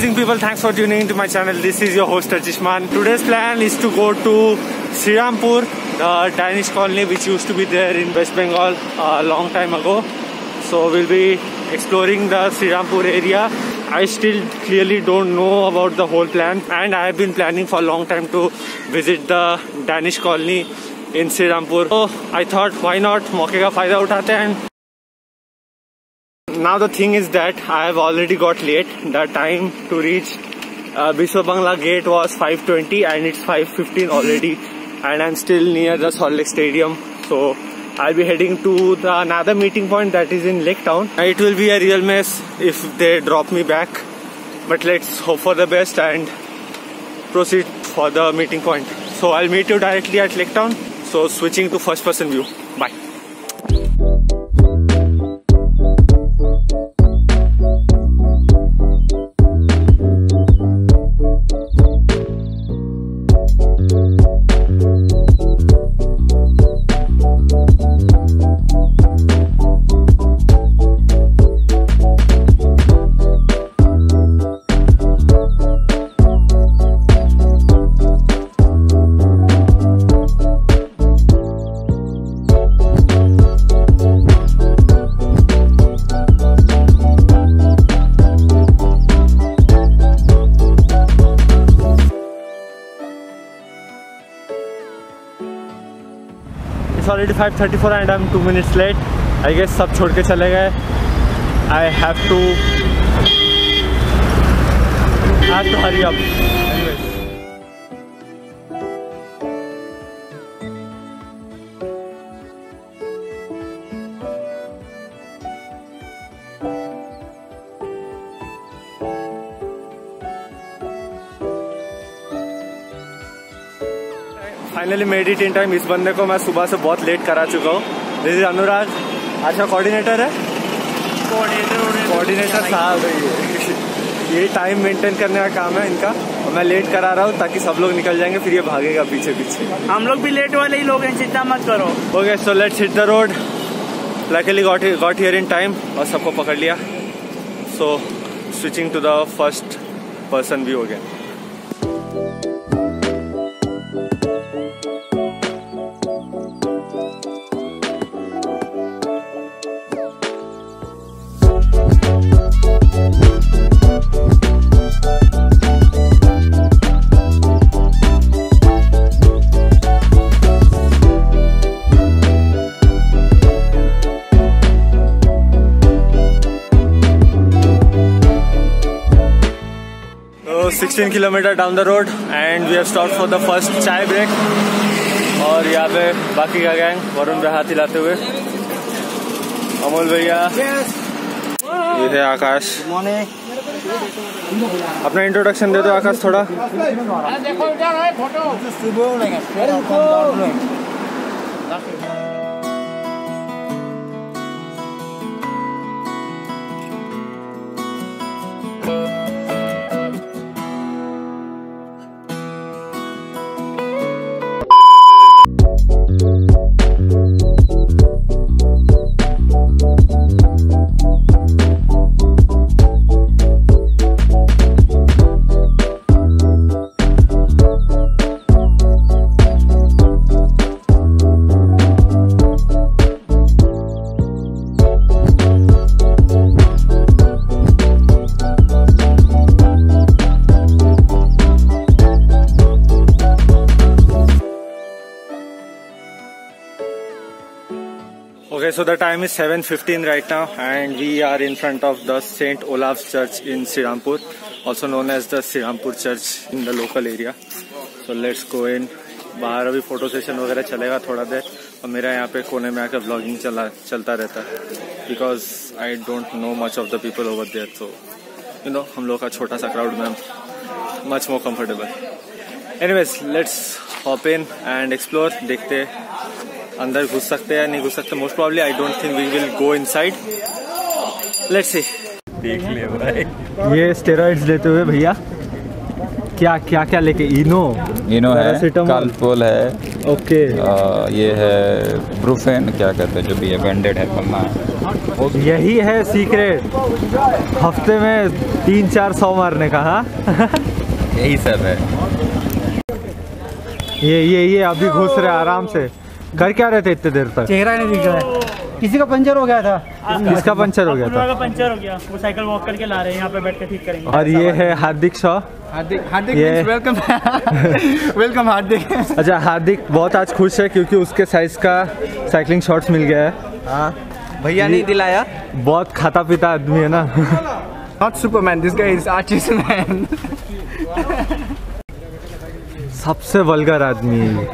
amazing people, thanks for tuning into my channel. This is your host Archishman. Today's plan is to go to Srirampur, the Danish colony which used to be there in West Bengal a long time ago. So we'll be exploring the Srirampur area. I still clearly don't know about the whole plan, and I have been planning for a long time to visit the Danish colony in Srirampur. So I thought, why not, मौके का फायदा उठाते हैं. Now the thing is that I have already got late. The time to reach Biswa Bangla gate was 5:20 and it's 5:15 already, and I'm still near the Salt Lake Stadium. So I'll be heading to another meeting point that is in Lake Town. It will be a real mess if they drop me back, but let's hope for the best and proceed for the meeting point. So I'll meet you directly at Lake Town. So switching to first person view. Bye. It's already 5:34 and I'm 2 minutes late. I guess सब छोड़ के चले गए. I have to hurry up. Anyways. Finally made it in time. इस बंदे को मैं सुबह से बहुत लेट करा चुका हूँ. दिस इज अनुराग. अच्छा कोऑर्डिनेटर है. कोऑर्डिनेटर साहब ये टाइम मेंटेन करने का काम है इनका, और मैं लेट करा रहा हूँ ताकि सब लोग निकल जाएंगे, फिर ये भागेगा पीछे पीछे. हम लोग भी लेट वाले ही लोग हैं, चिंता मत करो. Okay, so let's hit the road. Luckily got here in time और सबको पकड़ लिया. So switching to the first person view again. So 16 kilometer down the road and we have stopped for the first चाय break. और यहाँ पे बाकी का गैंग, वरुण पे हाथ हिलाते हुए, अमोल भैया, ये है आकाश. अपना इंट्रोडक्शन दे दो आकाश थोड़ा. Okay, so the time is 7:15 right now and we are in front of the St. Olaf's Church in Srirampur, also known as the Srirampur Church in the local area. So let's go in. बाहर अभी photo session वगैरह चलेगा थोड़ा देर, और मेरा यहाँ पे कोने में आकर व्लॉगिंग चलता रहता है, because I don't know much of the people over there. So you know, हम लोग का छोटा सा क्राउड में much more comfortable. Anyways, let's hop in and explore. देखते अंदर घुस सकते हैं या नहीं घुस सकते. Most probably I don't think we will go inside. Let's see. देख ले भाई, ये स्टेरॉइड्स लेते हुए भैया. क्या क्या क्या लेके? इनो है, कालपोल है, ओके, ये है ब्रूफेन, क्या कहते हैं जो भी है, बैंडेड है, पन्ना है. यही है सीक्रेट, हफ्ते में 300-400 मारने का। हाँ यही सब है। ये अभी घुस रहे आराम से। कर क्या रहे थे इतने देर तक? चेहरा नहीं दिख रहा है। किसी का पंचर हो गया था। किसका पंचर हो गया था? पंचर हो गया, वो साइकिल वॉक करके ला रहे हैं, यहाँ पे बैठ के ठीक करेंगे। और ये है हार्दिक शॉ। हार्दिक वेलकम। वेलकम हार्दिक। अच्छा, हार्दिक बहुत आज खुश है क्योंकि उसके साइज का साइकिलिंग शॉर्ट्स मिल गया है। हाँ भैया नहीं दिलाया। बहुत खाता पीता आदमी है ना। Not Superman, this guy is artist man. सबसे वल्गर आदमी है ये।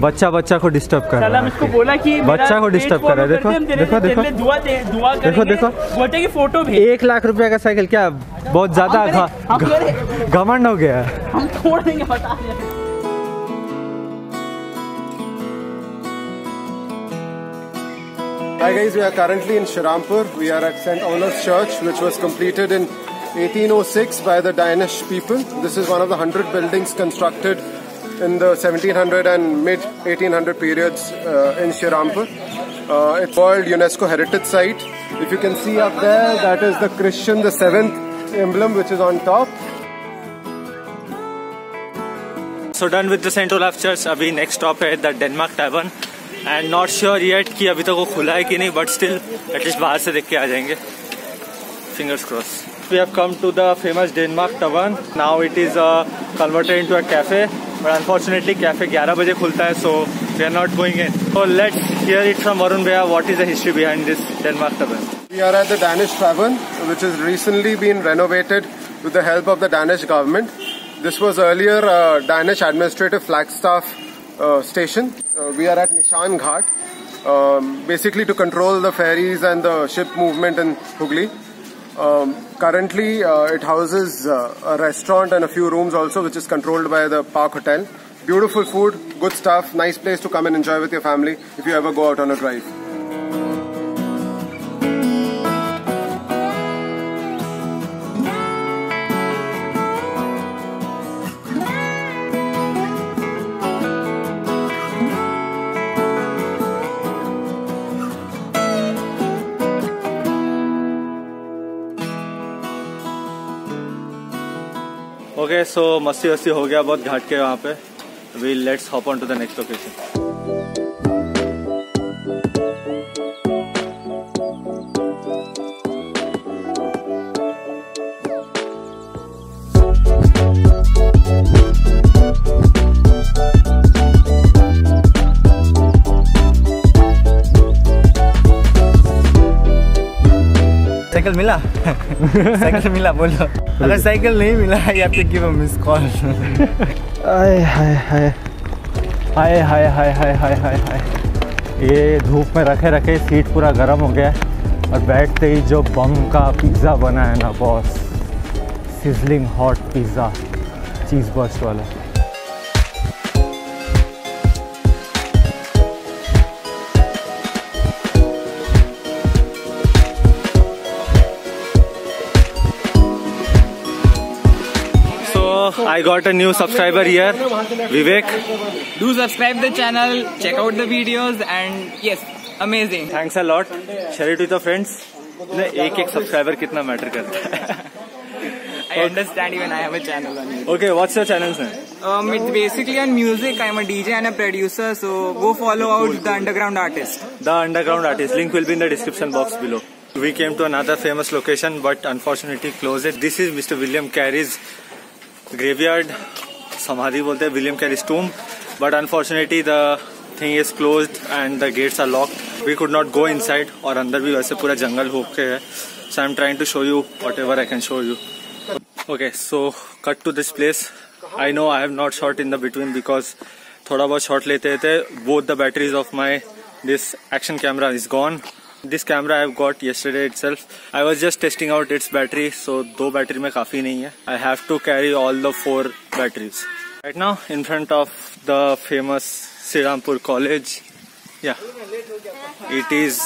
बच्चा को डिस्टर्ब कर रहा है। इसको बोला कि बच्चा को डिस्टर्ब कर रहा है। देखो गोटे की फोटो भी। 1 लाख रुपए का साइकिल क्या बहुत ज्यादा घमंड हो गया। हम छोड़ देंगे, बता दें। Hi guys, we are currently in Shirampur. We are at St. Olaf's Church, which was completed in 1806 by the Danish people. This is one of the 100 buildings constructed in the 1700 and mid 1800 periods in Shirampur. It's called UNESCO Heritage Site. If you can see up there, that is the Christian, the 7th emblem, which is on top. So done with the St. Olaf Church. अभी next stop है the Denmark Tavern. And not sure yet कि अभी तक वो खुला है कि नहीं, but still at least बाहर से देख के आ जाएंगे. Fingers crossed. We have come to the famous Denmark Tavern. Now it is converted into a cafe, but unfortunately cafe 11 बजे खुलता है, so we are not going in. So let's hear it from Varun Bhaiya. What is the history behind this Denmark Tavern? We are at the Danish Tavern, which has recently been renovated with the help of the Danish government. This was earlier a Danish administrative flagstaff station. We are at Nishan Ghat, basically to control the ferries and the ship movement in Hooghly. Currently, it houses a restaurant and a few rooms also, which is controlled by the Park Hotel. Beautiful food, good stuff, nice place to come and enjoy with your family if you ever go out on a drive. Okay, so मस्ती वस्ती हो गया बहुत घाट के वहाँ पे. Let's hop on to the next location. Cycle मिला? Cycle मिला बोलो। अगर साइकिल नहीं मिला, you have to give a missed call. हाय हाय हाय हाय हाय हाय हाय हाय हाय हाय। ये धूप में रखे रखे सीट पूरा गर्म हो गया और बैठते ही जो बम का पिज़्ज़ा बना है ना बॉस, सिजलिंग हॉट पिज़्ज़ा चीज़ बर्स्ट वाला। I got a new subscriber here, Vivek. Do subscribe the channel, check out the videos, and yes, amazing. Thanks a lot. Share it with your friends. एक subscriber कितना matter करता है. I understand, even I have a channel on YouTube. Okay, what's your channel's name? It's basically on music. I'm a DJ and a producer, so go follow out The Underground Artist. The Underground Artist. Link will be in the description box below. We came to another famous location, but unfortunately closed. This is Mr. William Carey's graveyard, Samadhi bolte hain, William Carey's tomb, but unfortunately the thing is closed and the gates are locked. We could not go inside और अंदर भी वैसे पूरा जंगल हो के है. So I'm trying to show you whatever I can show you. Okay, so cut to this place. I know I have not shot in the between because थोड़ा बहुत shot लेते थे. Both the batteries of my this action camera is gone. This camera I have got yesterday itself. I was just testing out its battery, so 2 battery में काफी नहीं है. I have to carry all the 4 batteries. Right now in front of the famous Srirampur College. Yeah, it is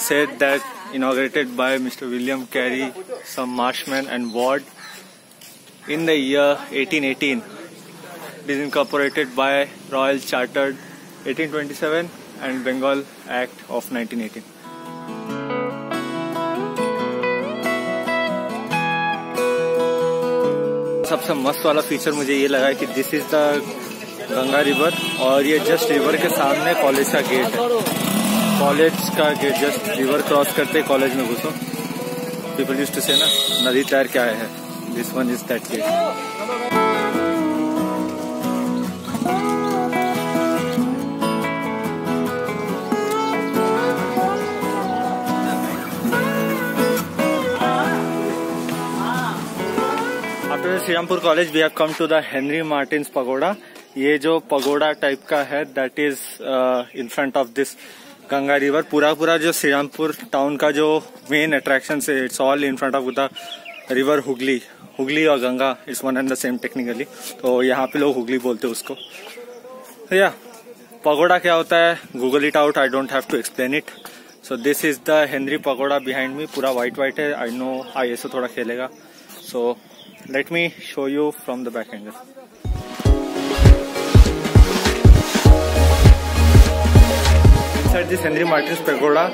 said that inaugurated by Mr. William Carey, some marshman and ward in the year 1818. It is incorporated by Royal Chartered 1827 and Bengal Act of 1918. सबसे मस्त वाला feature मुझे ये लगा है कि this is the Ganga river और ये जस्ट रिवर के सामने कॉलेज का गेट है। कॉलेज का गेट जस्ट रिवर क्रॉस करते कॉलेज में घुसो। पीपल यूज्ड टू से ना नदी तैर के आए हैं। This one is that get. After Srirampoor College, we have come to the Henry Martins Pagoda. ये जो पगोड़ा टाइप का है that is in front of this Ganga river. पूरा जो श्रीरामपुर टाउन का जो मेन अट्रैक्शन है it's all in front of the river Hooghly. Hooghly और Ganga it's one and the same technically, तो यहाँ पे लोग हुगली बोलते हैं उसको। तो या पगोड़ा क्या होता है, Google it out, I don't have to explain it. So this is the Henry pagoda behind me. पूरा व्हाइट है। आई नो ISO थोड़ा खेलेगा, सो let me show you from the back angle. Inside this Henry Martins Pagoda,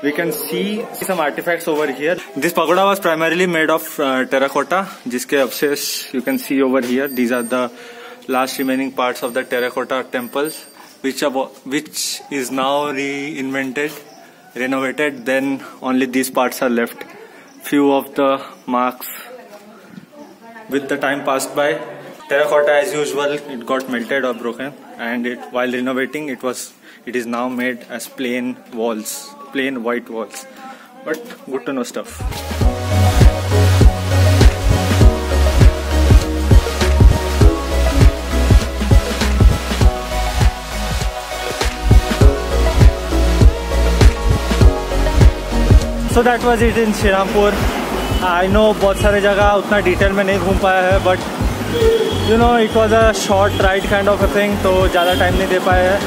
we can see some artifacts over here. This pagoda was primarily made of terracotta, जिसके अवशेष you can see over here. These are the last remaining parts of the terracotta temples, which is now reinvented, renovated. Then only these parts are left. Few of the marks. With the time passed by, terracotta as usual it got melted or broken, and while renovating it is now made as plain walls, plain white walls, but good to know stuff. So that was it in Srirampoor. I know बहुत सारे जगह उतना detail में नहीं घूम पाया है, but you know it was a short ride kind of a thing, तो ज़्यादा टाइम नहीं दे पाया है।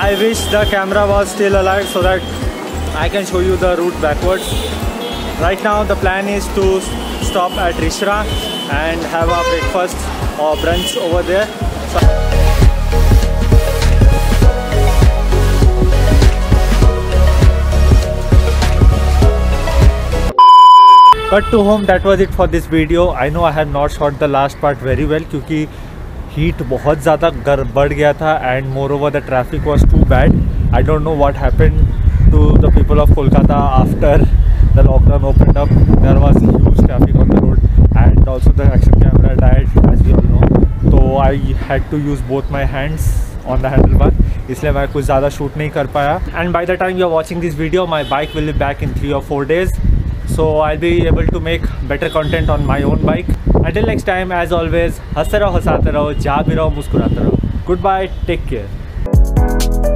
I wish the camera was still alive so that I can show you the route backwards. Right now the plan is to stop at Rishra and have a breakfast और brunch over there. But to home, that was it for this video. I know I have not shot the last part very well क्योंकि heat बहुत ज़्यादा बढ़ गया था and moreover the traffic was too bad. I don't know what happened to the people of Kolkata after the lockdown opened up. There was huge traffic on the road and also the action camera died as we all know. So I had to use both my hands on the handlebar, इसलिए मैं कुछ ज़्यादा shoot नहीं कर पाया। And by the time you are watching this video, my bike will be back in 3 or 4 days. So I'll be able to make better content on my own bike. Until next time, as always, हंसते रहो, हंसाते रहो, जहाँ भी रहो, मुस्कुराते रहो। Goodbye, take care.